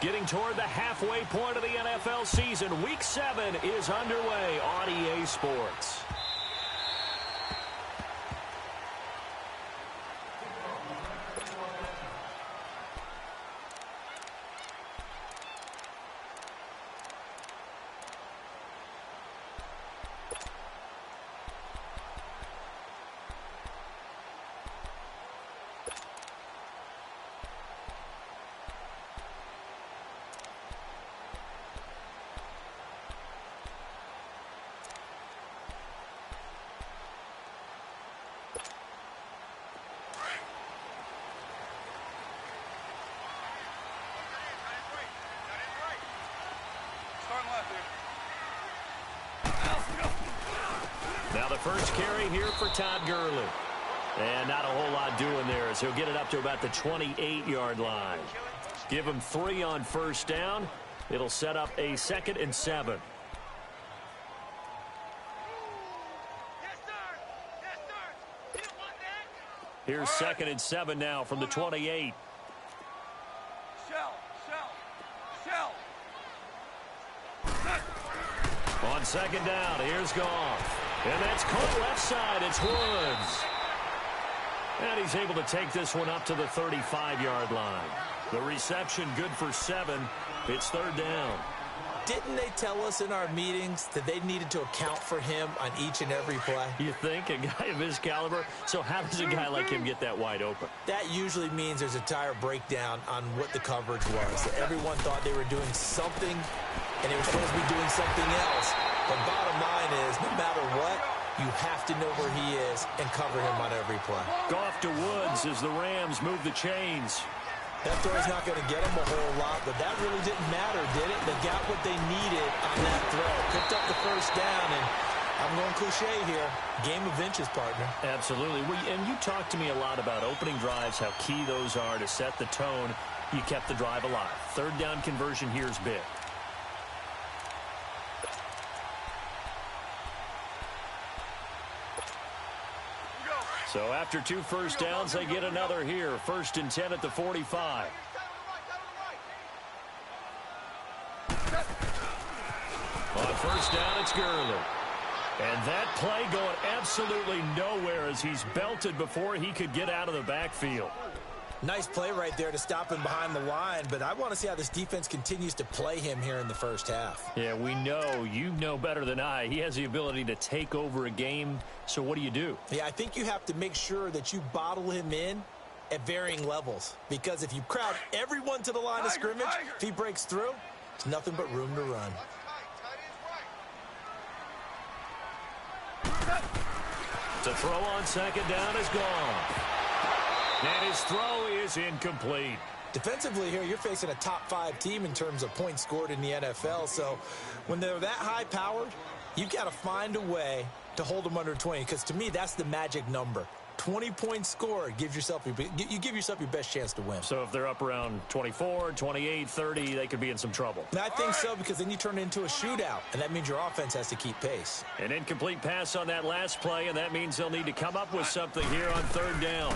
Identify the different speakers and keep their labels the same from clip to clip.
Speaker 1: Getting toward the halfway point of the NFL season. Week 7 is underway on EA Sports. Now the first carry here for Todd Gurley. And not a whole lot doing there as he'll get it up to about the 28-yard line. Give him 3 on first down. It'll set up a 2nd and 7. Here's 2nd and 7 now from the 28. On 2nd down, here's Goff. And that's caught left side. It's Woods. And he's able to take this one up to the 35-yard line. The reception good for 7. It's 3rd down.
Speaker 2: Didn't they tell us in our meetings that they needed to account for him on each and every play?
Speaker 1: You think? A guy of his caliber? So how does a guy like him get that wide open?
Speaker 2: That usually means there's a tire breakdown on what the coverage was. Everyone thought they were doing something, and they were supposed to be doing something else. But bottom line is, no matter what, you have to know where he is and cover him on every play.
Speaker 1: Goff to Woods as the Rams move the chains.
Speaker 2: That throw's not going to get them a whole lot, but that really didn't matter, did it? They got what they needed on that throw. Picked up the first down, and I'm going cliche here. Game of inches, partner.
Speaker 1: Absolutely. And you talked to me a lot about opening drives, how key those are to set the tone. You kept the drive alive. 3rd down conversion here is big. So after 2 first downs, they get another here. 1st and 10 at the 45. On first down, it's Gurley. And that play going absolutely nowhere as he's belted before he could get out of the backfield.
Speaker 2: Nice play right there to stop him behind the line, but I want to see how this defense continues to play him here in the first half.
Speaker 1: Yeah, we know. You know better than I. He has the ability to take over a game, so what do?
Speaker 2: Yeah, I think you have to make sure that you bottle him in at varying levels, because if you crowd everyone to the line of scrimmage, if he breaks through, it's nothing but room to run.
Speaker 1: To throw on 2nd down is gone. And his throw is incomplete.
Speaker 2: Defensively here, you're facing a top 5 team in terms of points scored in the NFL. So when they're that high-powered, you've got to find a way to hold them under 20. Because to me, that's the magic number. 20 points scored, you give yourself your best chance to win.
Speaker 1: So if they're up around 24, 28, 30, they could be in some trouble.
Speaker 2: And I think so, because then you turn it into a shootout, and that means your offense has to keep pace.
Speaker 1: An incomplete pass on that last play, and that means they'll need to come up with something here on 3rd down.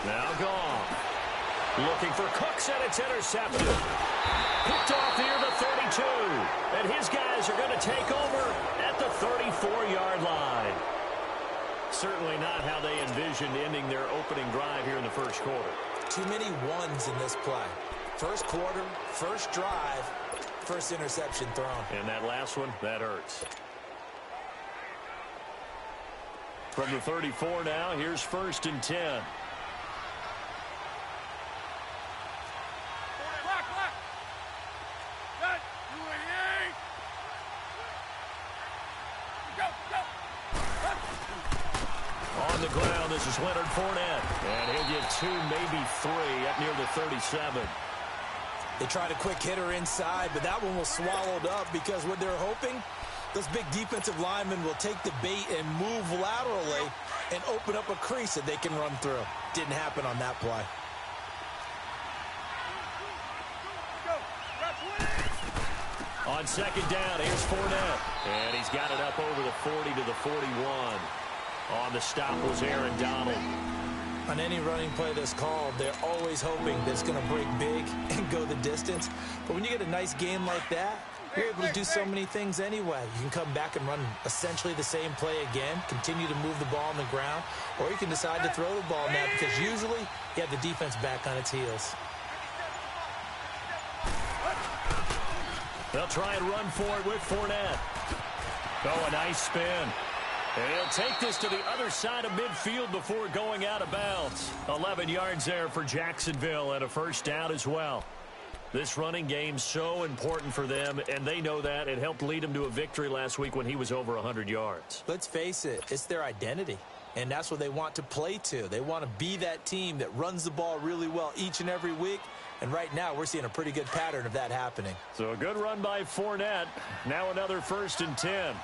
Speaker 1: Now Goff. Looking for Cooks, and it's intercepted. Picked off near the 32. And his guys are going to take over at the 34-yard line. Certainly not how they envisioned ending their opening drive here in the first quarter.
Speaker 2: Too many ones in this play. First quarter, first drive, first interception thrown.
Speaker 1: And that last one, that hurts. From the 34 now, here's 1st and 10. On the ground, this is Leonard Fournette. And he'll get 2, maybe 3 up near the 37.
Speaker 2: They tried a quick hitter inside, but that one was swallowed up because what they're hoping, those big defensive linemen will take the bait and move laterally and open up a crease that they can run through. Didn't happen on that play.
Speaker 1: On 2nd down, here's Fournette. And he's got it up over the 40 to the 41. On the stop was Aaron Donald.
Speaker 2: On any running play that's called, they're always hoping that it's going to break big and go the distance. But when you get a nice game like that, you're able to do so many things anyway. You can come back and run essentially the same play again, continue to move the ball on the ground, or you can decide to throw the ball now because usually you have the defense back on its heels.
Speaker 1: They'll try and run for it with Fournette. Oh, a nice spin. And he'll take this to the other side of midfield before going out of bounds. 11 yards there for Jacksonville and a first down as well. This running game's so important for them, and they know that. It helped lead them to a victory last week when he was over 100 yards.
Speaker 2: Let's face it, it's their identity, and that's what they want to play to. They want to be that team that runs the ball really well each and every week, and right now we're seeing a pretty good pattern of that happening.
Speaker 1: So a good run by Fournette. Now another 1st and 10.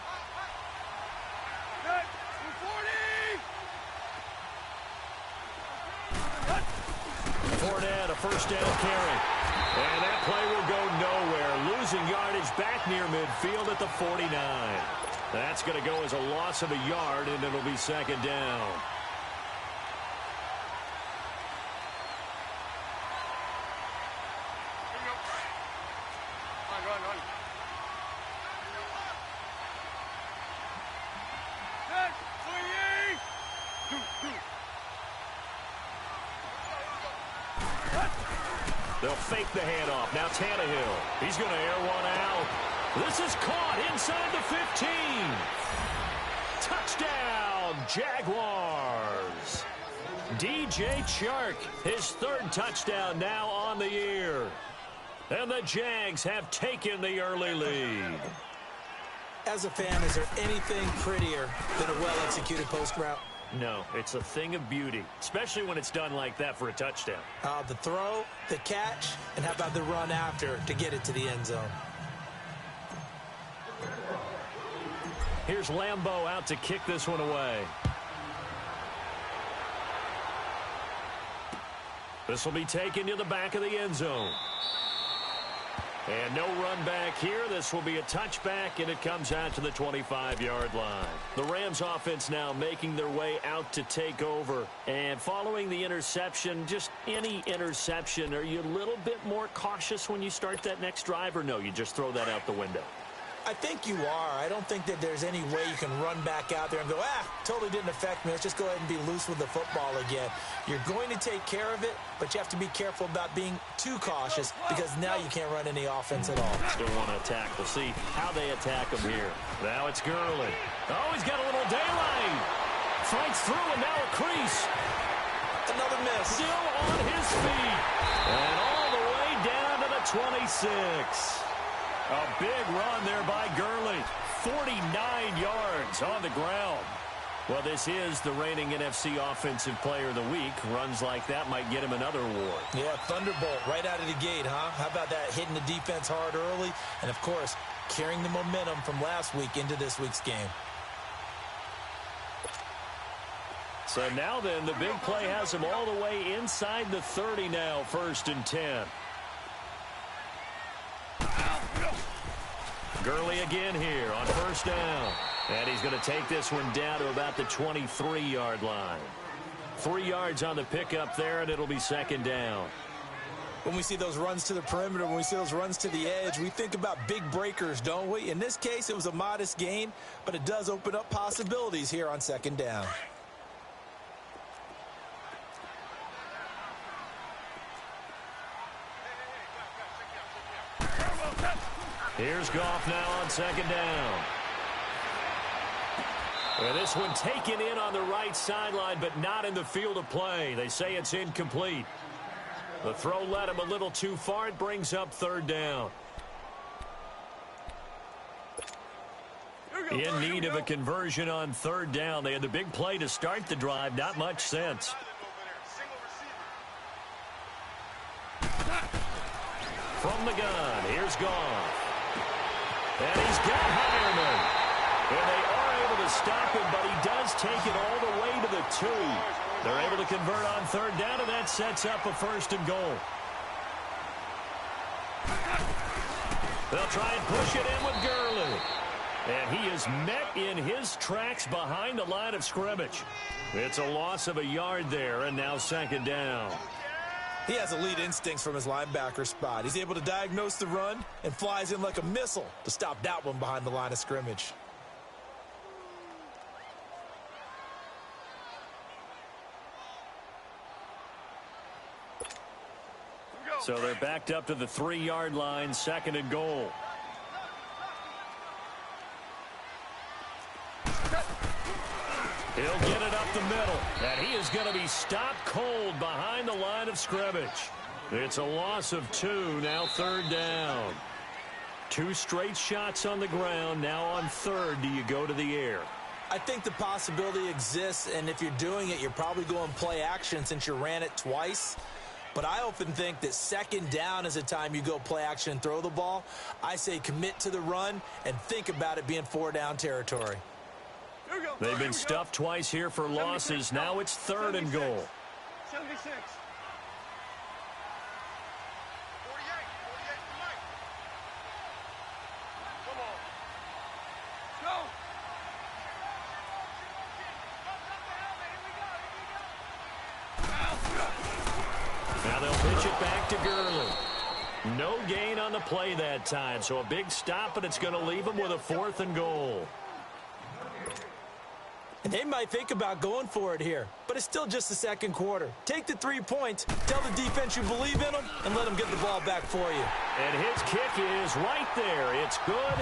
Speaker 1: Fournette, a first down carry. And that play will go nowhere. Losing yardage back near midfield at the 49. That's going to go as a loss of a yard, and it'll be second down. They'll fake the handoff. Now Tannehill. He's going to air one out. This is caught inside the 15. Touchdown, Jaguars. DJ Chark, his 3rd touchdown now on the year. And the Jags have taken the early lead.
Speaker 2: As a fan, is there anything prettier than a well-executed post route?
Speaker 1: No, it's a thing of beauty, especially when it's done like that for a touchdown.
Speaker 2: The throw, the catch, and how about the run after to get it to the end zone?
Speaker 1: Here's Lambeau out to kick this one away. This will be taken to the back of the end zone. And no run back here. This will be a touchback, and it comes out to the 25-yard line. The Rams offense now making their way out to take over. And following the interception, just any interception, are you a little bit more cautious when you start that next drive, or no, you just throw that out the window?
Speaker 2: I think you are. I don't think that there's any way you can run back out there and go, totally didn't affect me. Let's just go ahead and be loose with the football again. You're going to take care of it, but you have to be careful about being too cautious because now you can't run any offense at all.
Speaker 1: Still want to attack. We'll see how they attack him here. Now it's Gurley. Oh, he's got a little daylight. Fights through, and now a crease.
Speaker 2: Another miss.
Speaker 1: Still on his feet. And all the way down to the 26. A big run there by Gurley. 49 yards on the ground. Well, this is the reigning NFC Offensive Player of the Week. Runs like that might get him another award.
Speaker 2: Yeah, thunderbolt right out of the gate, huh? How about that? Hitting the defense hard early. And, of course, carrying the momentum from last week into this week's game.
Speaker 1: So now then, the big play has him all the way inside the 30 now, 1st and 10. Gurley again here on 1st down. And he's going to take this one down to about the 23-yard line. 3 yards on the pickup there, and it'll be 2nd down.
Speaker 2: When we see those runs to the perimeter, when we see those runs to the edge, we think about big breakers, don't we? In this case, it was a modest gain, but it does open up possibilities here on 2nd down.
Speaker 1: Here's Goff now on 2nd down. And this one taken in on the right sideline, but not in the field of play. They say it's incomplete. The throw led him a little too far. It brings up 3rd down. In need of a conversion on 3rd down. They had the big play to start the drive. Not much sense. From the gun, here's Goff. And he's got Hireman. And they are able to stop him, but he does take it all the way to the 2. They're able to convert on 3rd down, and that sets up a 1st and goal. They'll try and push it in with Gurley. And he is met in his tracks behind the line of scrimmage. It's a loss of a yard there, and now second down.
Speaker 2: He has elite instincts from his linebacker spot. He's able to diagnose the run and flies in like a missile to stop that one behind the line of scrimmage.
Speaker 1: So they're backed up to the 3-yard line, second and goal. He'll get it up the middle, and he is going to be stopped cold behind the line of scrimmage. It's a loss of 2, now third down. 2 straight shots on the ground. Now on third, do you go to the air?
Speaker 2: I think the possibility exists, and if you're doing it, you're probably going play action since you ran it twice. But I often think that second down is a time you go play action and throw the ball. I say commit to the run and think about it being 4-down territory.
Speaker 1: They've been stuffed twice here for losses. Now it's third and goal.
Speaker 3: 76. 48. Come on. Go.
Speaker 1: Now they'll pitch it back to Gurley. No gain on the play that time, so a big stop, and it's going to leave them with a 4th and goal.
Speaker 2: And they might think about going for it here, but it's still just the second quarter. Take the 3 points, tell the defense you believe in them, and let them get the ball back for you.
Speaker 1: And his kick is right there. It's good,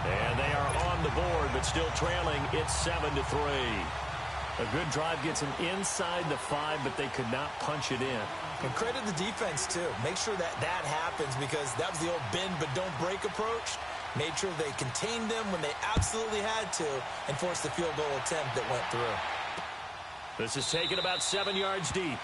Speaker 1: and they are on the board, but still trailing. It's 7-3. A good drive gets them inside the 5, but they could not punch it in.
Speaker 2: And credit the defense, too. Make sure that happens, because that was the old bend but don't break approach. Made sure they contained them when they absolutely had to and forced the field goal attempt that went through.
Speaker 1: This is taken about 7 yards deep.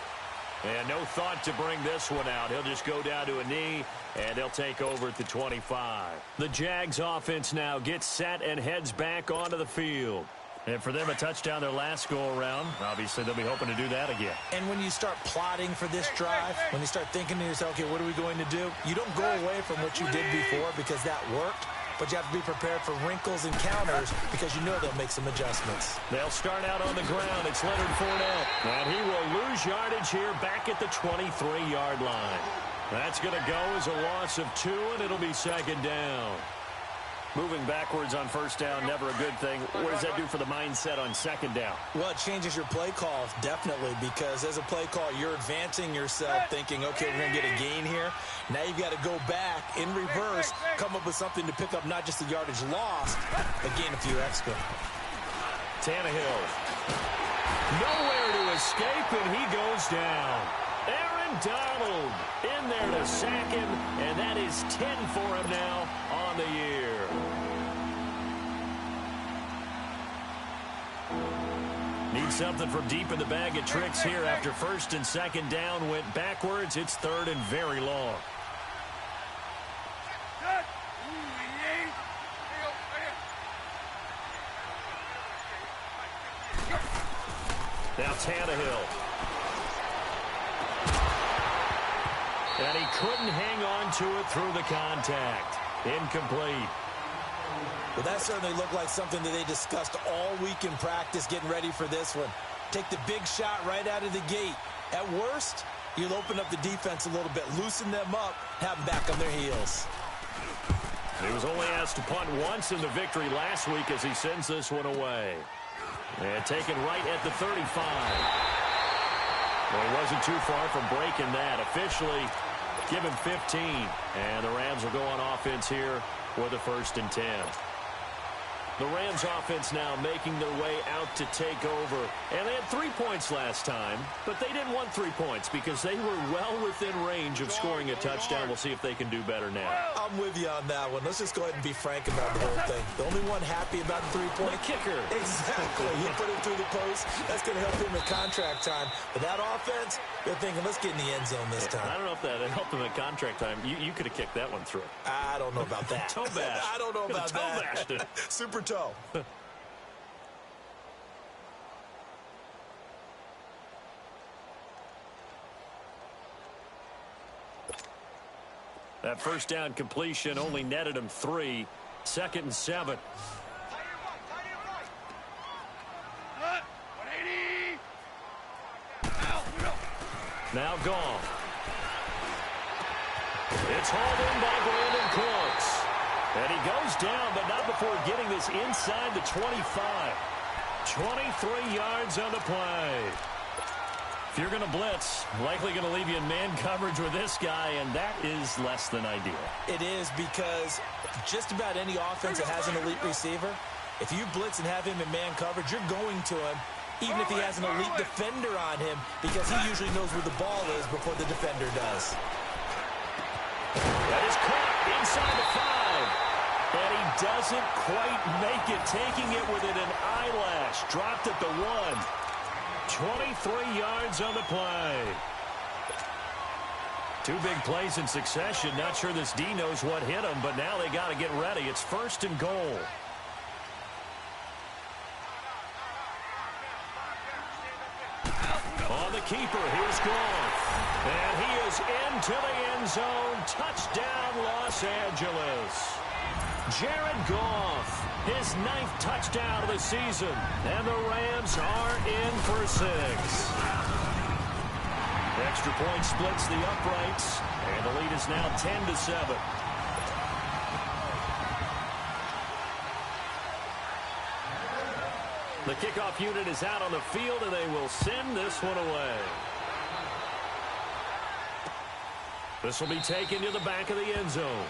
Speaker 1: And no thought to bring this one out. He'll just go down to a knee, and they'll take over at the 25. The Jags offense now gets set and heads back onto the field. And for them, a touchdown their last go-around. Obviously, they'll be hoping to do that again.
Speaker 2: And when you start plotting for this drive, when you start thinking to yourself, okay, what are we going to do? You don't go away from what you did before because that worked, but you have to be prepared for wrinkles and counters because you know they'll make some adjustments.
Speaker 1: They'll start out on the ground. It's Leonard Fournette. And he will lose yardage here back at the 23-yard line. That's going to go as a loss of 2, and it'll be second down. Moving backwards on first down, never a good thing. What does that do for the mindset on second down?
Speaker 2: Well, it changes your play call, definitely, because as a play call, you're advancing yourself thinking, okay, we're going to get a gain here. Now you've got to go back in reverse, come up with something to pick up not just the yardage lost, but gain a few extra.
Speaker 1: Tannehill. Nowhere to escape, and he goes down. Aaron Donald in there to sack him, and that is 10 for him now on the year. Need something from deep in the bag of tricks here after first and second down went backwards. It's third and very long. Now Tannehill. And he couldn't hang on to it through the contact. Incomplete.
Speaker 2: Well, that certainly looked like something that they discussed all week in practice getting ready for this one. Take the big shot right out of the gate. At worst, you'll open up the defense a little bit, loosen them up, have them back on their heels.
Speaker 1: He was only asked to punt once in the victory last week as he sends this one away. And taken right at the 35. Well, he wasn't too far from breaking that. Officially, give him 15. And the Rams will go on offense here with a 1st and 10. The Rams offense now making their way out to take over. And they had 3 points last time, but they didn't want 3 points because they were well within range of scoring a touchdown. We'll see if they can do better now.
Speaker 2: I'm with you on that one. Let's just go ahead and be frank about the whole thing. The only one happy about the 3-point
Speaker 1: kicker.
Speaker 2: Exactly. He put it through the post. That's going to help him at contract time. But that offense, they're thinking, let's get in the end zone this time.
Speaker 1: I don't know if that helped him at contract time. You could have kicked that one through.
Speaker 2: I don't know about that.
Speaker 1: Toe bash.
Speaker 2: I don't know about
Speaker 1: toe bashed it.
Speaker 2: Super toe.
Speaker 1: That first down completion only netted him 3. 2nd and 7. Now Goff. It's hauled in by Brandon Cooks. And he goes down, but not before getting this inside the 25. 23 yards on the play. If you're going to blitz, likely going to leave you in man coverage with this guy, and that is less than ideal.
Speaker 2: It is, because just about any offense that has an elite receiver, if you blitz and have him in man coverage, you're going to him, even if he has an elite defender on him, because he usually knows where the ball is before the defender does.
Speaker 1: That is caught inside the 5. And he doesn't quite make it, taking it within an eyelash. Dropped at the 1. 23 yards on the play. Two big plays in succession. Not sure this D knows what hit him, but now they got to get ready. It's 1st and goal. On the keeper, here's Goff. And he is into the end zone. Touchdown, Los Angeles. Jared Goff, his 9th touchdown of the season. And the Rams are in for 6. Extra point splits the uprights. And the lead is now 10-7. The kickoff unit is out on the field, and they will send this one away. This will be taken to the back of the end zone.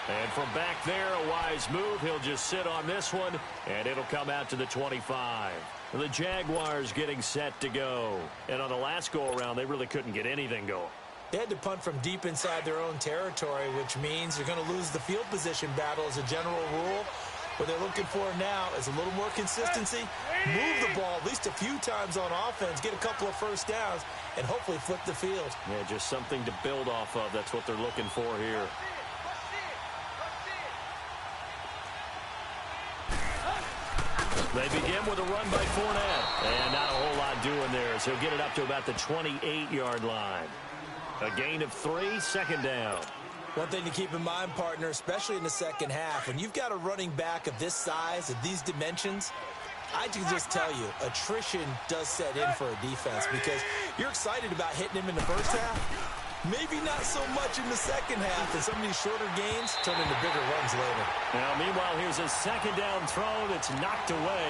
Speaker 1: And from back there, a wise move. He'll just sit on this one, and it'll come out to the 25. The Jaguars getting set to go. And on the last go-around, they really couldn't get anything going.
Speaker 2: They had to punt from deep inside their own territory, which means you're going to lose the field position battle as a general rule. What they're looking for now is a little more consistency, move the ball at least a few times on offense, get a couple of first downs, and hopefully flip the field.
Speaker 1: Yeah, just something to build off of. That's what they're looking for here. They begin with a run by Fournette. And not a whole lot doing there, as he'll get it up to about the 28-yard line. A gain of 3, 2nd down.
Speaker 2: One thing to keep in mind, partner, especially in the second half, when you've got a running back of this size, of these dimensions, I can just tell you, attrition does set in for a defense, because you're excited about hitting him in the first half. Maybe not so much in the second half, and some of these shorter gains turn into bigger runs later.
Speaker 1: Now, meanwhile, here's a 2nd down throw that's knocked away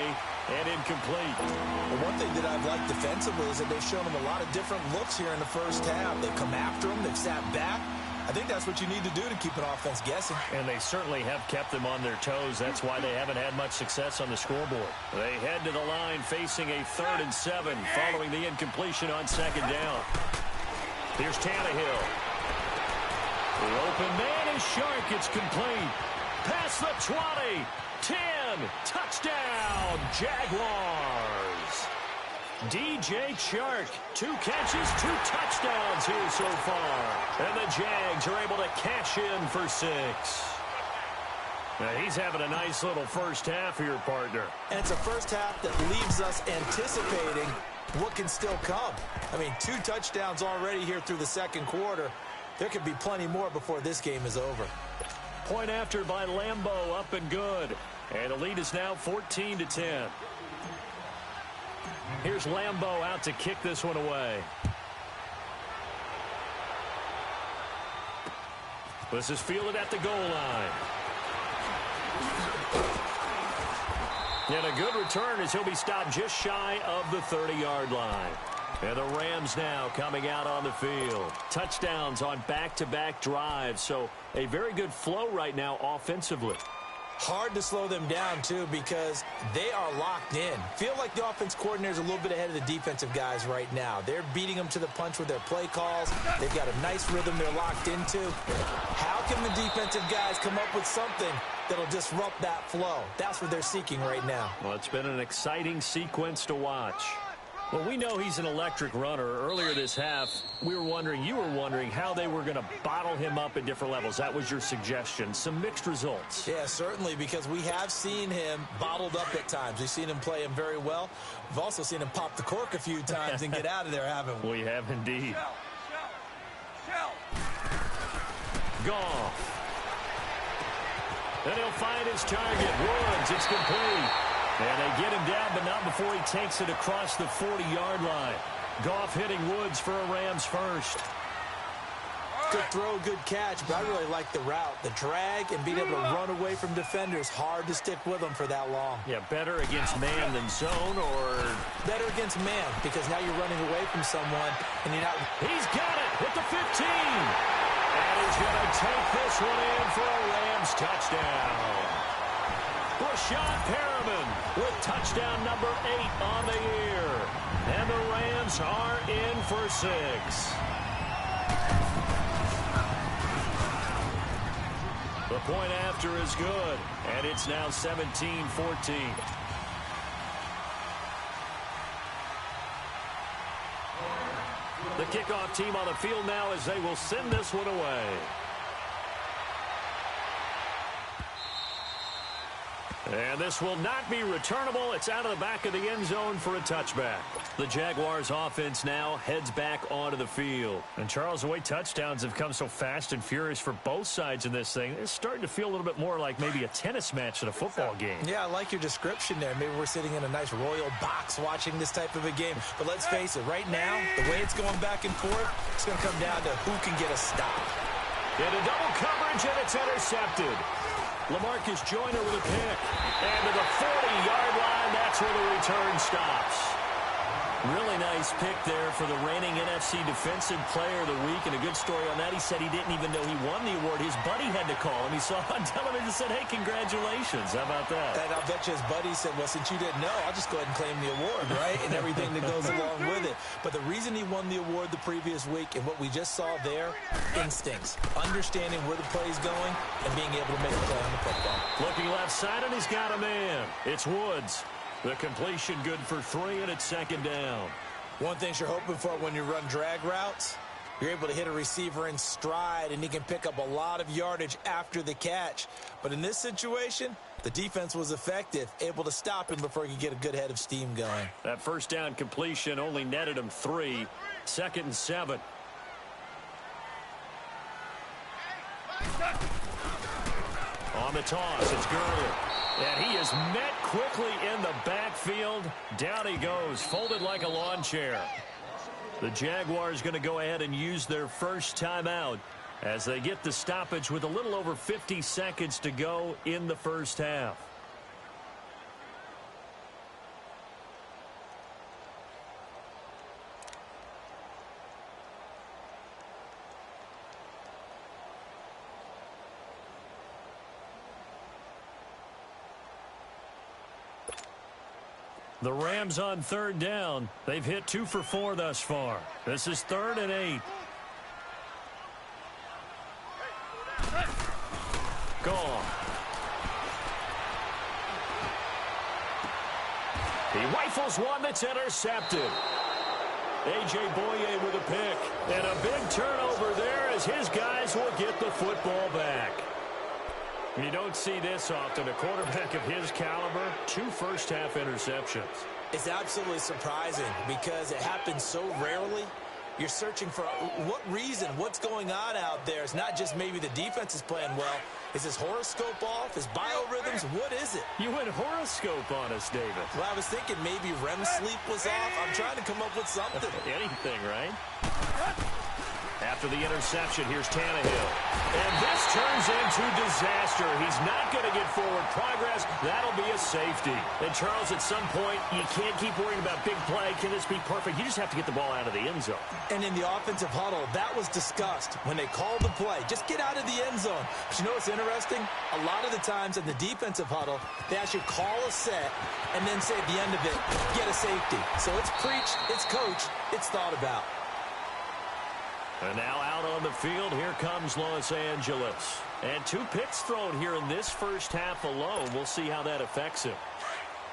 Speaker 1: and incomplete.
Speaker 2: Well, one thing that I've liked defensively is that they've shown him a lot of different looks here in the first half. They've come after him. They've sat back. I think that's what you need to do to keep an offense guessing.
Speaker 1: And they certainly have kept them on their toes. That's why they haven't had much success on the scoreboard. They head to the line facing a 3rd and 7 following the incompletion on 2nd down. Here's Tannehill. The open man is Shark. It's complete. Past the 20. 10. Touchdown, Jaguars. DJ Chark, 2 catches, 2 touchdowns here so far. And the Jags are able to cash in for 6. Now, he's having a nice little first half here, partner.
Speaker 2: And it's a first half that leaves us anticipating what can still come. I mean, 2 touchdowns already here through the second quarter. There could be plenty more before this game is over.
Speaker 1: Point after by Lambeau, up and good. And the lead is now 14-10. Here's Lambeau out to kick this one away. This is fielded at the goal line. And a good return as he'll be stopped just shy of the 30-yard line. And the Rams now coming out on the field. Touchdowns on back-to-back drives. So a very good flow right now offensively.
Speaker 2: Hard to slow them down, too, because they are locked in. Feel like the offense coordinator is a little bit ahead of the defensive guys right now. They're beating them to the punch with their play calls. They've got a nice rhythm they're locked into. How can the defensive guys come up with something that'll disrupt that flow? That's what they're seeking right now.
Speaker 1: Well, it's been an exciting sequence to watch. Well, we know he's an electric runner. Earlier this half, you were wondering how they were going to bottle him up at different levels. That was your suggestion. Some mixed results.
Speaker 2: Yeah, certainly, because we have seen him bottled up at times. We've seen him play him very well. We've also seen him pop the cork a few times and get out of there, haven't we?
Speaker 1: We have indeed. Goff. And he'll find his target. Woods, it's complete. And they get him down, but not before he takes it across the 40-yard line. Goff hitting Woods for a Rams first.
Speaker 2: Good throw, good catch, but I really like the route. The drag and being able to run away from defenders, hard to stick with them for that long.
Speaker 1: Yeah, better against man than zone, or...
Speaker 2: Better against man, because now you're running away from someone, and you're not...
Speaker 1: He's got it at the 15. And he's going to take this one in for a Rams touchdown. Rashad Perriman with touchdown number 8 on the year. And the Rams are in for 6. The point after is good, and it's now 17-14. The kickoff team on the field now as they will send this one away. And this will not be returnable. It's out of the back of the end zone for a touchback. The Jaguars offense now heads back onto the field. And Charles, the way touchdowns have come so fast and furious for both sides in this thing, it's starting to feel a little bit more like maybe a tennis match than a football game.
Speaker 2: Yeah, I like your description there. Maybe we're sitting in a nice royal box watching this type of a game. But let's face it, right now, the way it's going back and forth, it's going to come down to who can get a stop.
Speaker 1: Into double coverage, and it's intercepted. LaMarcus Joyner with a pick. And to the 40-yard line, that's where the return stops. Really nice pick there for the reigning NFC Defensive Player of the Week. And a good story on that, he said he didn't even know he won the award. His buddy had to call him. He saw on television and said, hey, congratulations. How about that?
Speaker 2: And I'll bet you his buddy said, well, since you didn't know, I'll just go ahead and claim the award, right? And everything that goes along with it. But the reason he won the award the previous week and what we just saw there, instincts. Understanding where the play is going and being able to make a play on the football.
Speaker 1: Looking left side, and he's got a man. It's Woods. The completion good for 3, and it's second down.
Speaker 2: One thing you're hoping for when you run drag routes, you're able to hit a receiver in stride, and he can pick up a lot of yardage after the catch. But in this situation, the defense was effective, able to stop him before he could get a good head of steam going.
Speaker 1: That first down completion only netted him 3. 2nd and 7. On the toss, it's Gurley. And he is met quickly in the backfield. Down he goes, folded like a lawn chair. The Jaguars going to go ahead and use their first timeout as they get the stoppage with a little over 50 seconds to go in the first half. The Rams on 3rd down. They've hit 2 for 4 thus far. This is 3rd and 8. Gone. He rifles one that's intercepted. A.J. Boye with a pick. And a big turnover there as his guys will get the football back. You don't see this often. A quarterback of his caliber, 2 first-half interceptions.
Speaker 2: It's absolutely surprising because it happens so rarely. You're searching for what reason, what's going on out there. It's not just maybe the defense is playing well. Is his horoscope off? His biorhythms? What is it?
Speaker 1: You went horoscope on us, David.
Speaker 2: Well, I was thinking maybe REM sleep was off. I'm trying to come up with something.
Speaker 1: Anything, right? After the interception, here's Tannehill. And this turns into disaster. He's not going to get forward progress. That'll be a safety. And, Charles, at some point, you can't keep worrying about big play. Can this be perfect? You just have to get the ball out of the end zone.
Speaker 2: And in the offensive huddle, that was discussed when they called the play. Just get out of the end zone. But you know what's interesting? A lot of the times in the defensive huddle, they actually call a set and then say at the end of it, get a safety. So it's preached, it's coached, it's thought about.
Speaker 1: And now out on the field, here comes Los Angeles. And 2 picks thrown here in this first half alone. We'll see how that affects him.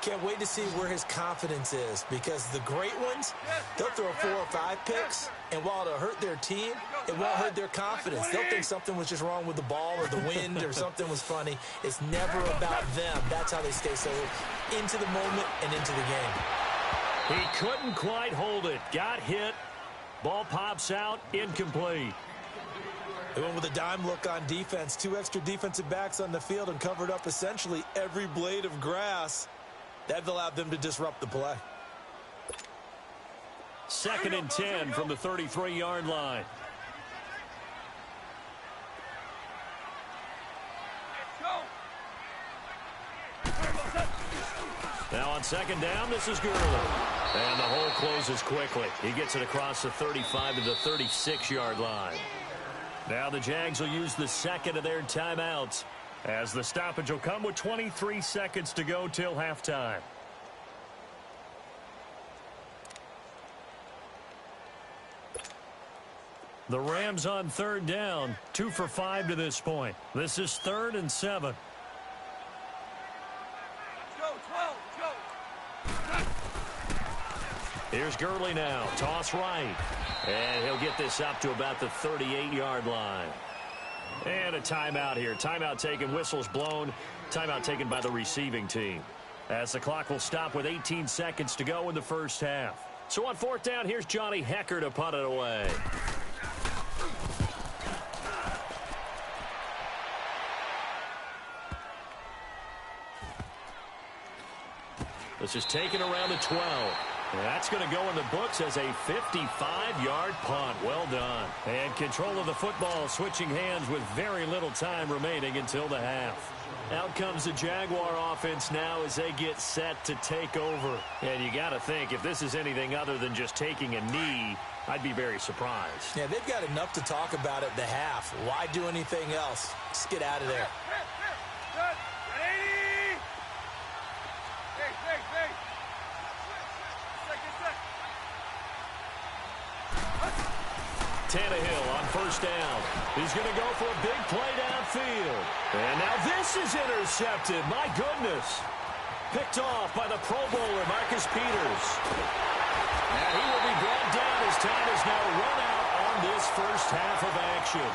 Speaker 2: Can't wait to see where his confidence is because the great ones, they'll throw 4 or 5 picks, and while it'll hurt their team, it won't hurt their confidence. They'll think something was just wrong with the ball or the wind or something was funny. It's never about them. That's how they stay so into the moment and into the game.
Speaker 1: He couldn't quite hold it. Got hit. Ball pops out, incomplete.
Speaker 2: They went with a dime look on defense. 2 extra defensive backs on the field and covered up essentially every blade of grass. That allowed them to disrupt the play.
Speaker 1: 2nd and 10 from the 33-yard line. Now on 2nd down, this is Gurley. And the hole closes quickly. He gets it across the 35 to the 36-yard line. Now the Jags will use the 2nd of their timeouts, as the stoppage will come with 23 seconds to go till halftime. The Rams on 3rd down, 2 for 5 to this point. This is 3rd and 7. Here's Gurley now. Toss right. And he'll get this up to about the 38-yard line. And a timeout here. Timeout taken. Whistles blown. Timeout taken by the receiving team. As the clock will stop with 18 seconds to go in the first half. So on 4th down, here's Johnny Hekker to punt it away. This is taken around the 12. That's going to go in the books as a 55-yard punt. Well done. And control of the football switching hands with very little time remaining until the half. Out comes the Jaguar offense now as they get set to take over. And you got to think, if this is anything other than just taking a knee, I'd be very surprised.
Speaker 2: Yeah, they've got enough to talk about at the half. Why do anything else? Just get out of there.
Speaker 1: Tannehill on 1st down. He's going to go for a big play downfield. And now this is intercepted. My goodness. Picked off by the Pro Bowler, Marcus Peters. And he will be brought down as time is now run out on this first half of action.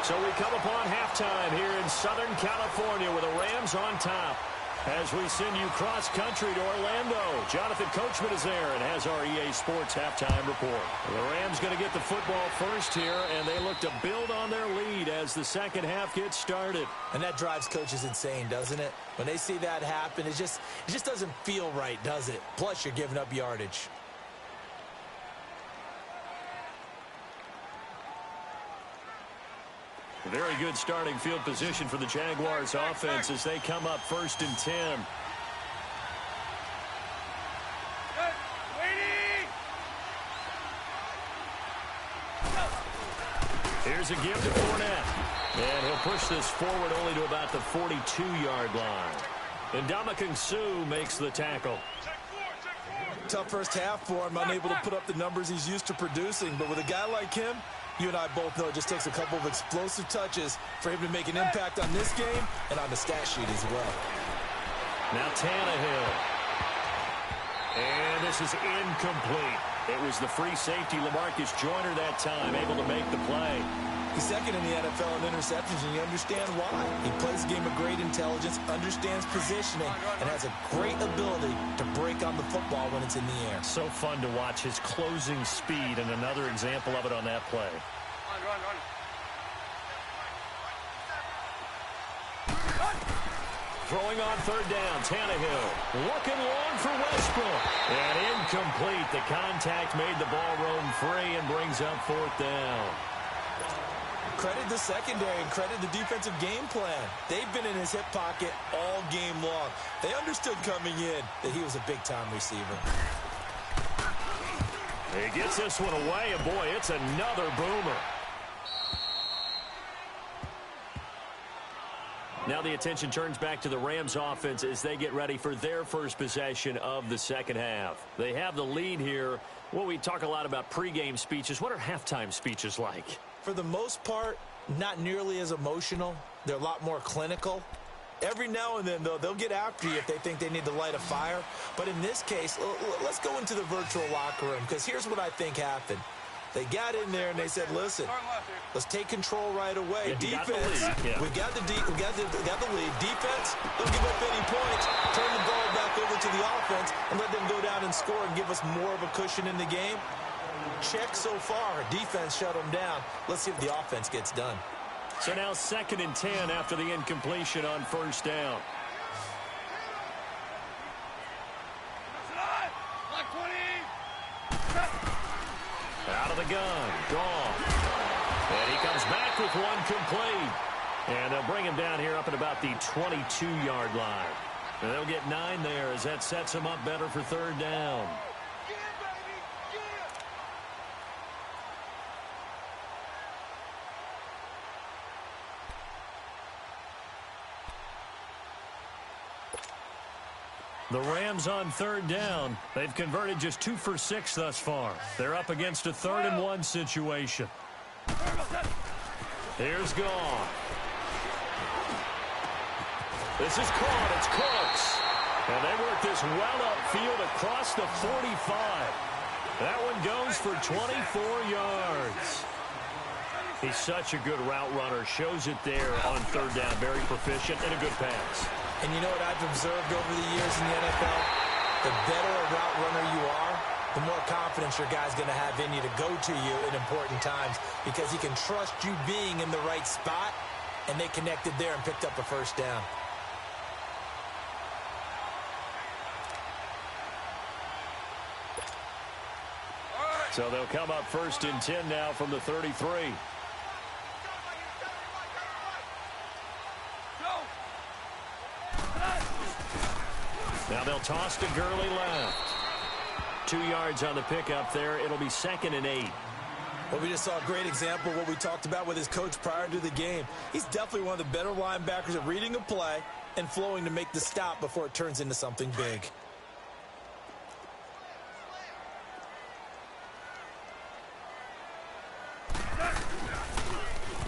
Speaker 1: So we come upon halftime here in Southern California with the Rams on top. As we send you cross-country to Orlando, Jonathan Coachman is there and has our EA Sports halftime report. The Rams going to get the football first here, and they look to build on their lead as the second half gets started.
Speaker 2: And that drives coaches insane, doesn't it? When they see that happen, it just doesn't feel right, does it? Plus, you're giving up yardage.
Speaker 1: Very good starting field position for the Jaguars offense as they come up 1st and 10. Here's a give to Fournette. And he'll push this forward only to about the 42-yard line. And Ndamukong Suh makes the tackle.
Speaker 2: Tough first half for him, unable to put up the numbers he's used to producing. But with a guy like him, you and I both know it just takes a couple of explosive touches for him to make an impact on this game and on the stat sheet as well.
Speaker 1: Now Tannehill. And this is incomplete. It was the free safety, LaMarcus Joyner, that time, able to make the play.
Speaker 2: He's 2nd in the NFL in interceptions, and you understand why. He plays a game of great intelligence, understands positioning, and has a great ability to break on the football when it's in the air.
Speaker 1: So fun to watch his closing speed, and another example of it on that play.
Speaker 3: Run.
Speaker 1: Throwing on 3rd down, Tannehill. Looking long for Westbrook. And incomplete. The contact made the ball roam free and brings up 4th down.
Speaker 2: Credit the secondary and credit the defensive game plan. They've been in his hip pocket all game long. They understood coming in that he was a big-time receiver.
Speaker 1: He gets this one away, and boy, it's another boomer. Now the attention turns back to the Rams offense as they get ready for their first possession of the second half. They have the lead here. Well, we talk a lot about pregame speeches. What are halftime speeches like?
Speaker 2: For the most part, not nearly as emotional. They're a lot more clinical. Every now and then, though, they'll get after you if they think they need to light a fire. But in this case, let's go into the virtual locker room, because here's what I think happened. They got in there and they said, listen, let's take control right away.
Speaker 1: Yeah,
Speaker 2: defense, we got the lead. Defense, don't give up any points. Turn the ball back over to the offense and let them go down and score and give us more of a cushion in the game. Check so far. Defense shut them down. Let's see if the offense gets done.
Speaker 1: So now 2nd and 10 after the incompletion on 1st down. gun. Gone. And he comes back with one complete. And they'll bring him down here up at about the 22-yard line. And they'll get 9 there as that sets him up better for third down. The Rams on third down. They've converted just 2 for 6 thus far. They're up against a 3rd-and-1 situation. Here's Goff. This is caught. It's Cooks. And they work this well upfield across the 45. That one goes for 24 yards. He's such a good route runner. Shows it there on third down. Very proficient and a good pass.
Speaker 2: And you know what I've observed over the years in the NFL? The better a route runner you are, the more confidence your guy's going to have in you to go to you in important times because he can trust you being in the right spot, and they connected there and picked up a first down.
Speaker 1: So they'll come up 1st and 10 now from the 33. Now they'll toss to Gurley left. 2 yards on the pickup there. It'll be 2nd and 8.
Speaker 2: Well, we just saw a great example of what we talked about with his coach prior to the game. He's definitely one of the better linebackers at reading a play and flowing to make the stop before it turns into something big.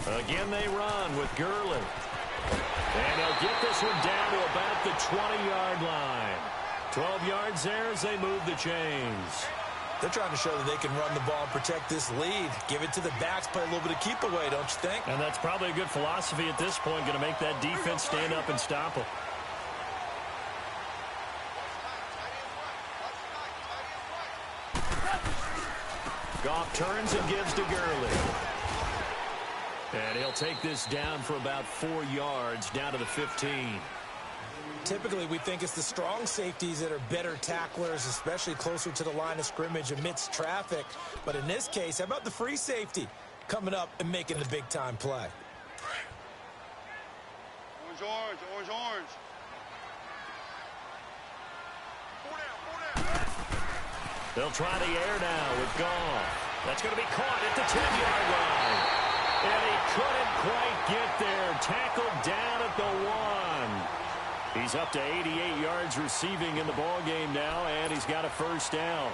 Speaker 1: Again they run with Gurley. And they'll get this one down to about the 20-yard line. 12 yards there as they move the chains.
Speaker 2: They're trying to show that they can run the ball and protect this lead. Give it to the backs, play a little bit of keep away, don't you think?
Speaker 1: And that's probably a good philosophy at this point, going to make that defense stand up and stop them. Goff turns and gives to Gurley. And he'll take this down for about 4 yards, down to the 15.
Speaker 2: Typically, we think it's the strong safeties that are better tacklers, especially closer to the line of scrimmage amidst traffic. But in this case, how about the free safety coming up and making the big-time play?
Speaker 3: Orange, orange, orange, orange.
Speaker 1: They'll try the air now with Goff. That's going to be caught at the 10-yard line. And he couldn't quite get there. Tackled down at the 1. He's up to 88 yards receiving in the ballgame now, and he's got a first down.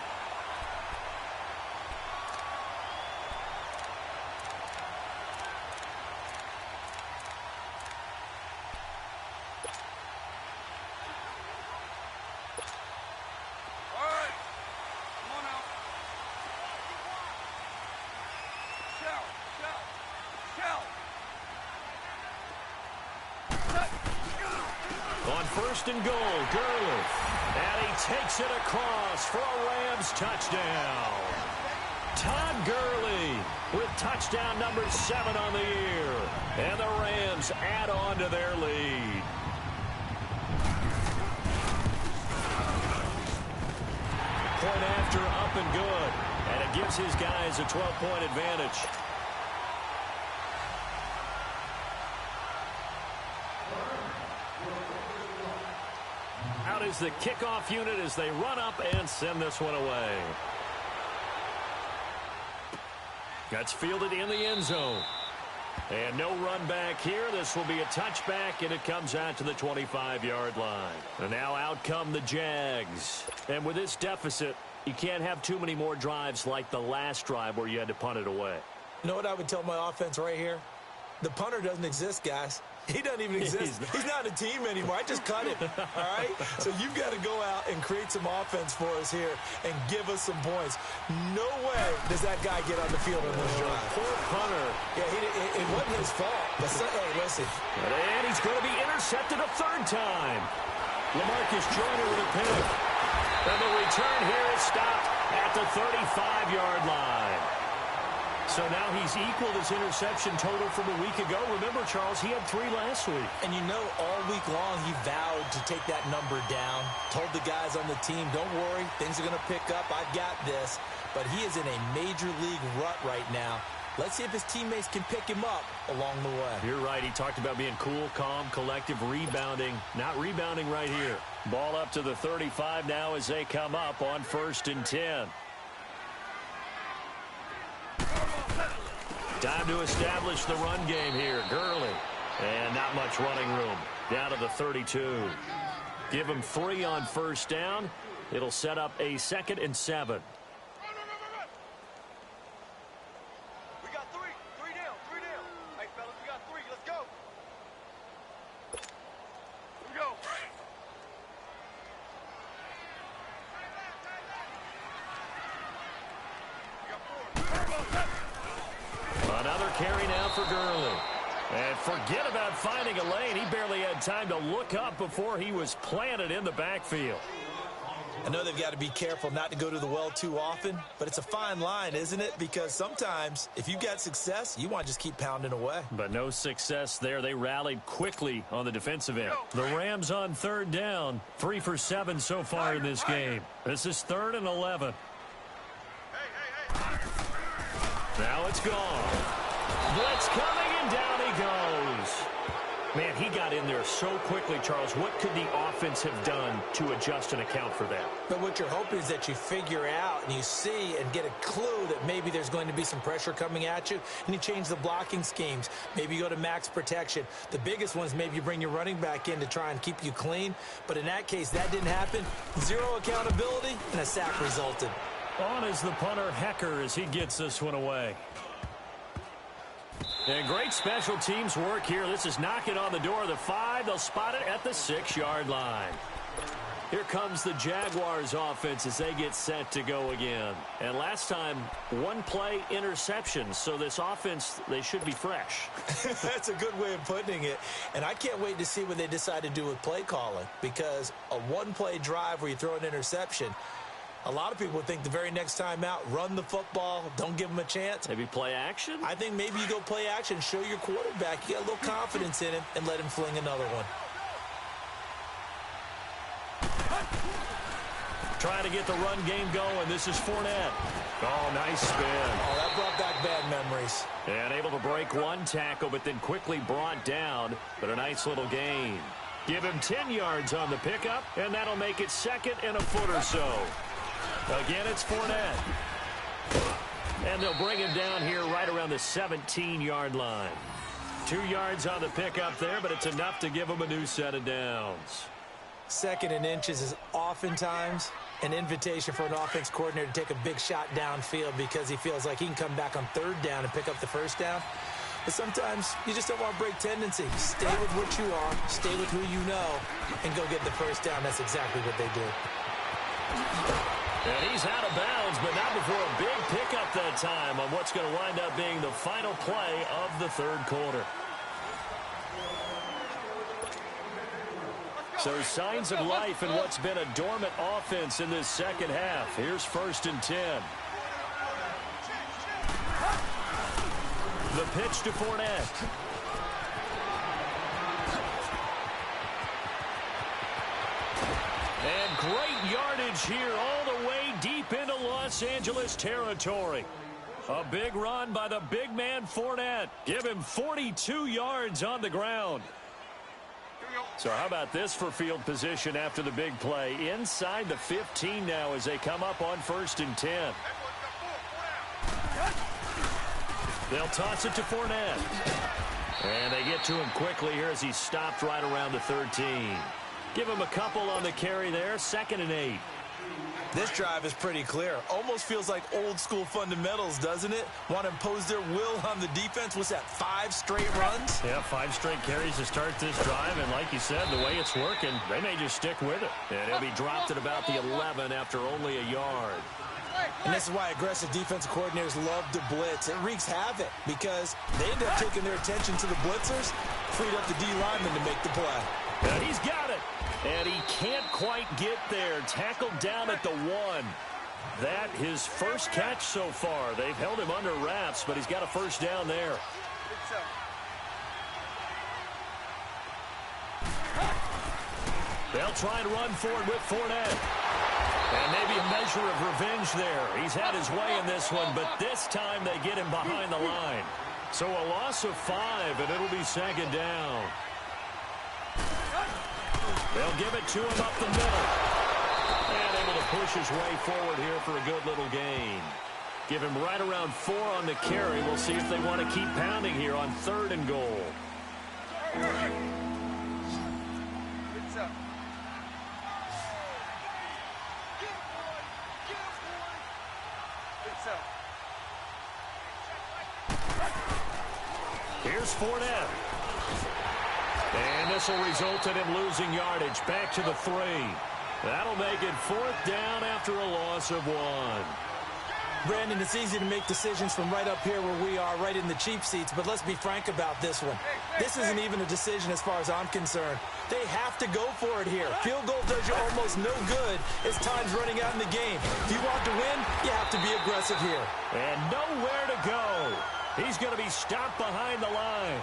Speaker 1: On 1st and goal, Gurley. And he takes it across for a Rams touchdown. Todd Gurley with touchdown number 7 on the year. And the Rams add on to their lead. Point after, up and good. And it gives his guys a 12-point advantage. Out is the kickoff unit as they run up and send this one away. That's fielded in the end zone. And no run back here. This will be a touchback, and it comes out to the 25-yard line. And now out come the Jags. And with this deficit, you can't have too many more drives like the last drive where you had to punt it away.
Speaker 2: You know what I would tell my offense right here? The punter doesn't exist, guys. He doesn't even exist. He's not a team anymore. I just cut him, all right? So you've got to go out and create some offense for us here and give us some points. No way does that guy get on the field on this drive.
Speaker 1: Poor punter.
Speaker 2: Yeah, it wasn't his fault. But hey, listen.
Speaker 1: And he's going to be intercepted a 3rd time. LaMarcus Joyner with a pick. And the return here is stopped at the 35-yard line. So now he's equaled his interception total from a week ago. Remember, Charles, he had 3 last week.
Speaker 2: And you know, all week long he vowed to take that number down. Told the guys on the team, don't worry, things are going to pick up. I've got this. But he is in a major league rut right now. Let's see if his teammates can pick him up along the way.
Speaker 1: You're right. He talked about being cool, calm, collective, rebounding. Not rebounding right here. Ball up to the 35 now as they come up on 1st and 10. Time to establish the run game here. Gurley. And not much running room. Down to the 32. Give him 3 on 1st down. It'll set up a 2nd and 7. Another carry now for Gurley. And forget about finding a lane. He barely had time to look up before he was planted in the backfield.
Speaker 2: I know they've got to be careful not to go to the well too often, but it's a fine line, isn't it? Because sometimes if you've got success, you want to just keep pounding away.
Speaker 1: But no success there. They rallied quickly on the defensive end. The Rams on 3rd down. 3 for 7 so far in this game. This is 3rd and 11. Now it's gone. Blitz coming, and down he goes. Man, he got in there so quickly, Charles. What could the offense have done to adjust and account for that?
Speaker 2: But what you're hoping is that you figure out and you see and get a clue that maybe there's going to be some pressure coming at you, and you change the blocking schemes. Maybe you go to max protection. The biggest ones, maybe you bring your running back in to try and keep you clean. But in that case, that didn't happen. 0 accountability, and a sack resulted.
Speaker 1: On is the punter, Hecker, as he gets this one away. And great special teams work here. This is knocking on the door of the 5. They'll spot it at the 6-yard line. Here comes the Jaguars offense as they get set to go again. And last time, 1-play interception. So this offense, they should be fresh.
Speaker 2: That's a good way of putting it. And I can't wait to see what they decide to do with play calling. Because a 1-play drive where you throw an interception, a lot of people would think the very next time out, run the football, don't give them a chance.
Speaker 1: Maybe play action?
Speaker 2: I think maybe you go play action, show your quarterback you got a little confidence in him, and let him fling another one.
Speaker 1: Trying to get the run game going. This is Fournette. Oh, nice spin.
Speaker 2: Oh, that brought back bad memories.
Speaker 1: And able to break 1 tackle, but then quickly brought down. But a nice little gain. Give him 10 yards on the pickup, and that'll make it 2nd and a foot or so. Again, it's Fournette. And they'll bring him down here right around the 17-yard line. 2 yards on the pickup there, but it's enough to give him a new set of downs.
Speaker 2: 2nd and inches is oftentimes an invitation for an offense coordinator to take a big shot downfield because he feels like he can come back on 3rd down and pick up the 1st down. But sometimes you just don't want to break tendency. Stay with what you are, stay with who you know, and go get the 1st down. That's exactly what they did.
Speaker 1: And he's out of bounds, but not before a big pickup that time on what's going to wind up being the final play of the 3rd quarter. So signs of life in what's been a dormant offense in this 2nd half. Here's 1st and 10. The pitch to Fournette. And great yardage here all the way deep into Los Angeles territory. A big run by the big man Fournette. Give him 42 yards on the ground. So how about this for field position after the big play? Inside the 15 now as they come up on 1st and 10. They'll toss it to Fournette. And they get to him quickly here as he stopped right around the 13. Give him a couple on the carry there. 2nd and 8.
Speaker 2: This drive is pretty clear. Almost feels like old school fundamentals, doesn't it? Want to impose their will on the defense. What's that, 5 straight runs?
Speaker 1: Yeah, 5 straight carries to start this drive. And like you said, the way it's working, they may just stick with it. And it'll be dropped at about the 11 after only a yard.
Speaker 2: And this is why aggressive defensive coordinators love to blitz. It wreaks havoc because they end up taking their attention to the blitzers, freed up the D lineman to make the play.
Speaker 1: And he's got it. And he can't quite get there. Tackled down at the 1. that his first catch so far. They've held him under wraps, but he's got a first down there. They'll try and run forward with Fournette. And maybe a measure of revenge there. He's had his way in this one, but this time they get him behind the line. So a loss of 5, and it'll be second down. They'll give it to him up the middle. And able to push his way forward here for a good little gain. Give him right around 4 on the carry. We'll see if they want to keep pounding here on 3rd and goal. Here's Fournette. And this will result in him losing yardage. Back to the 3. That'll make it 4th down after a loss of 1.
Speaker 2: Brandon, it's easy to make decisions from right up here where we are, right in the cheap seats, but let's be frank about this one. This isn't even a decision as far as I'm concerned. They have to go for it here. Field goal does you almost no good as time's running out in the game. If you want to win, you have to be aggressive here.
Speaker 1: And nowhere to go. He's going to be stopped behind the line.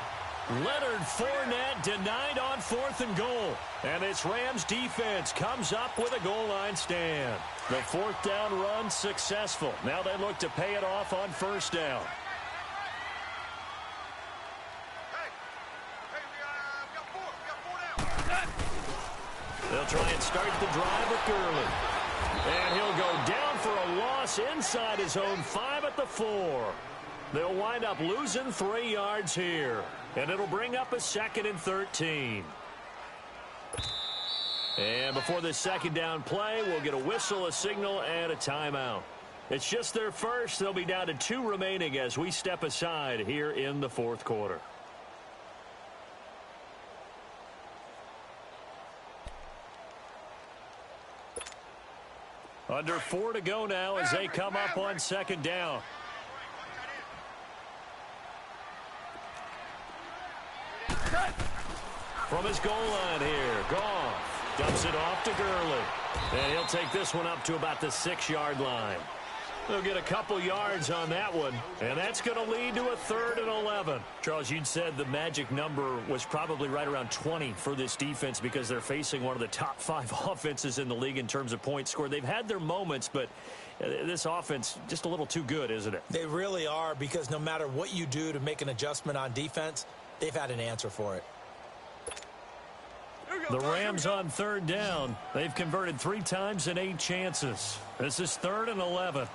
Speaker 1: Leonard Fournette denied on 4th and goal. And this Rams defense comes up with a goal line stand. The 4th down run successful. Now they look to pay it off on 1st down. They'll try and start the drive with Gurley. And he'll go down for a loss inside his own 5 at the 4. They'll wind up losing 3 yards here. And it'll bring up a 2nd and 13. And before this 2nd down play, we'll get a whistle, a signal, and a timeout. It's just their first. They'll be down to 2 remaining as we step aside here in the 4th quarter. Under 4 to go now as they come up on 2nd down. From his goal line here, Goff dumps it off to Gurley. And he'll take this one up to about the 6-yard line. They'll get a couple yards on that one, and that's going to lead to a 3rd and 11. Charles, you'd said the magic number was probably right around 20 for this defense because they're facing one of the top 5 offenses in the league in terms of points scored. They've had their moments, but this offense just a little too good, isn't it?
Speaker 2: They really are, because no matter what you do to make an adjustment on defense, they've had an answer for it.
Speaker 1: The Rams on 3rd down. They've converted 3 times in 8 chances. This is 3rd and 11.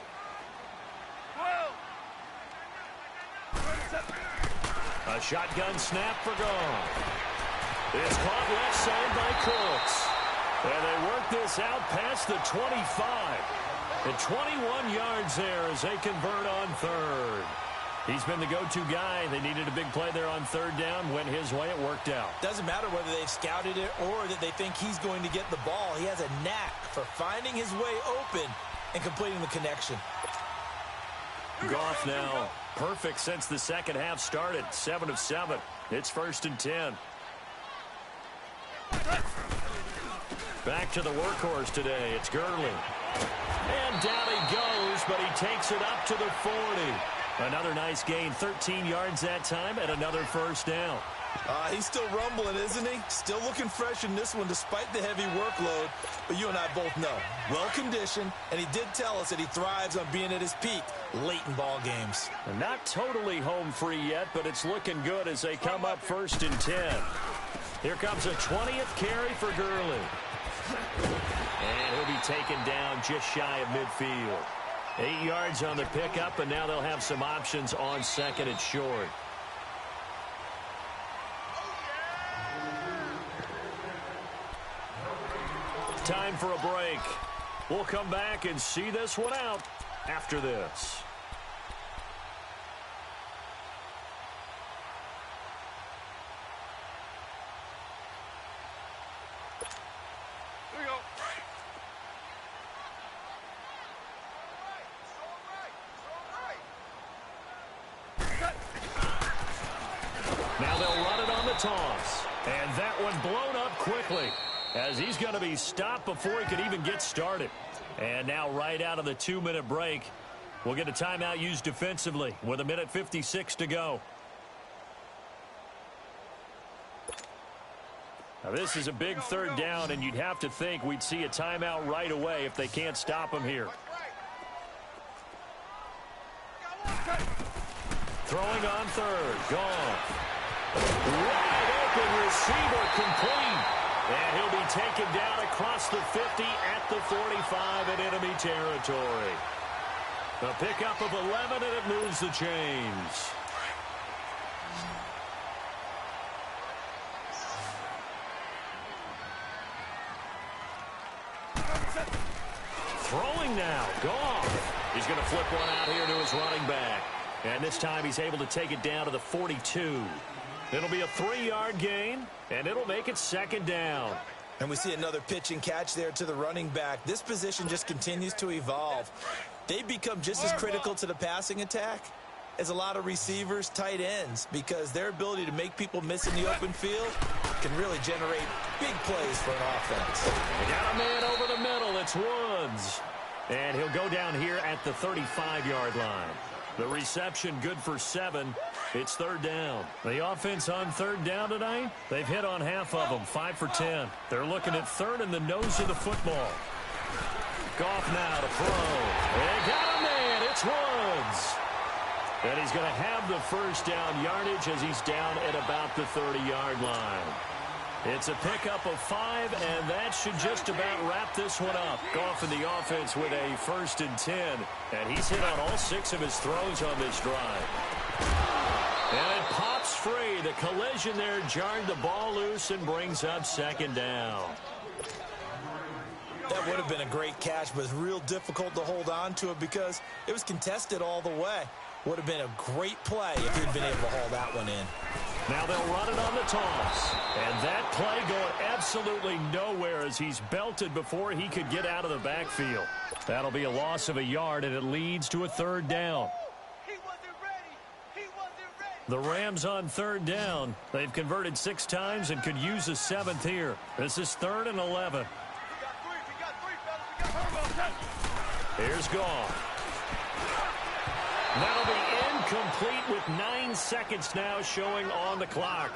Speaker 1: A shotgun snap for Goff. It's caught left side by Cooks. And they work this out past the 25. And 21 yards there as they convert on 3rd. He's been the go-to guy. They needed a big play there on 3rd down. Went his way. It worked out.
Speaker 2: Doesn't matter whether they've scouted it or that they think he's going to get the ball. He has a knack for finding his way open and completing the connection.
Speaker 1: Goff now perfect since the second half started. 7 of 7. It's 1st and 10. Back to the workhorse today. It's Gurley. And down he goes, but he takes it up to the 40. Another nice gain, 13 yards that time, and another 1st down.
Speaker 2: He's still rumbling, isn't he? Still looking fresh in this one despite the heavy workload. But you and I both know, well-conditioned, and he did tell us that he thrives on being at his peak late in ball games.
Speaker 1: And not totally home free yet, but it's looking good as they come up 1st and 10. Here comes a 20th carry for Gurley. And he'll be taken down just shy of midfield. 8 yards on the pickup, and now they'll have some options on 2nd and short. Time for a break. We'll come back and see this one out after this.
Speaker 3: Here we go.
Speaker 1: Now they'll run it on the toss. And that one blown up quickly as he's going to be stopped before he could even get started. And now right out of the 2-minute break, we'll get a timeout used defensively with 1:56 to go. Now this is a big third down, and you'd have to think we'd see a timeout right away if they can't stop him here. Throwing on third. Goff. Wide open receiver complete. And he'll be taken down across the 50 at the 45 in enemy territory. A pickup of 11, and it moves the chains. Throwing now. Goff. He's going to flip one out here to his running back. And this time he's able to take it down to the 42. It'll be a 3-yard gain, and it'll make it second down.
Speaker 2: And we see another pitch and catch there to the running back. This position just continues to evolve. They become just as critical to the passing attack as a lot of receivers, tight ends, because their ability to make people miss in the open field can really generate big plays for an offense.
Speaker 1: They got a man over the middle. It's Woods. And he'll go down here at the 35-yard line. The reception good for 7. It's third down. The offense on third down tonight, they've hit on half of them, 5 for 10. They're looking at third in the nose of the football. Goff now to throw. They got a man. It's Woods. And he's going to have the first down yardage as he's down at about the 30-yard line. It's a pickup of 5, and that should just about wrap this one up. Goff in the offense with a 1st and 10, and he's hit on all 6 of his throws on this drive. And it pops free. The collision there jarred the ball loose and brings up second down.
Speaker 2: That would have been a great catch, but it's real difficult to hold on to it because it was contested all the way. Would have been a great play if he'd been able to haul that one in.
Speaker 1: Now they'll run it on the toss. And that play going absolutely nowhere as he's belted before he could get out of the backfield. That'll be a loss of a yard, and it leads to a third down.
Speaker 3: He wasn't ready. He wasn't ready.
Speaker 1: The Rams on third down. They've converted 6 times and could use a 7th here. This is 3rd and 11.
Speaker 3: We got three, fellas. We got three.
Speaker 1: Here's Goff. That'll be incomplete with 9 seconds now showing on the clock.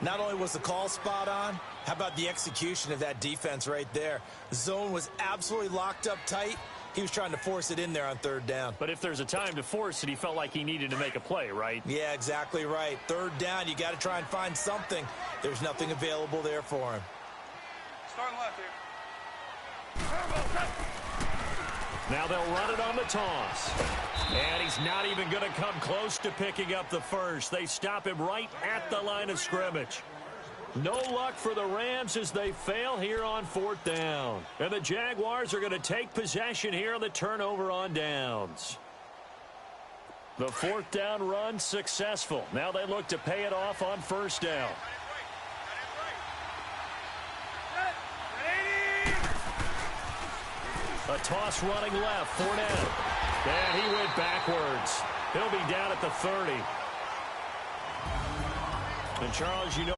Speaker 2: Not only was the call spot on, how about the execution of that defense right there? The zone was absolutely locked up tight. He was trying to force it in there on third down.
Speaker 1: But if there's a time to force it, he felt like he needed to make a play, right?
Speaker 2: Yeah, exactly right. Third down, you got to try and find something. There's nothing available there for him.
Speaker 3: Starting left here.
Speaker 1: Now they'll run it on the toss. And he's not even going to come close to picking up the first. They stop him right at the line of scrimmage. No luck for the Rams as they fail here on 4th down. And the Jaguars are going to take possession here on the turnover on downs. The 4th down run successful. Now they look to pay it off on 1st down. A toss running left, Fournette. And he went backwards. He'll be down at the 30. And, Charles, you know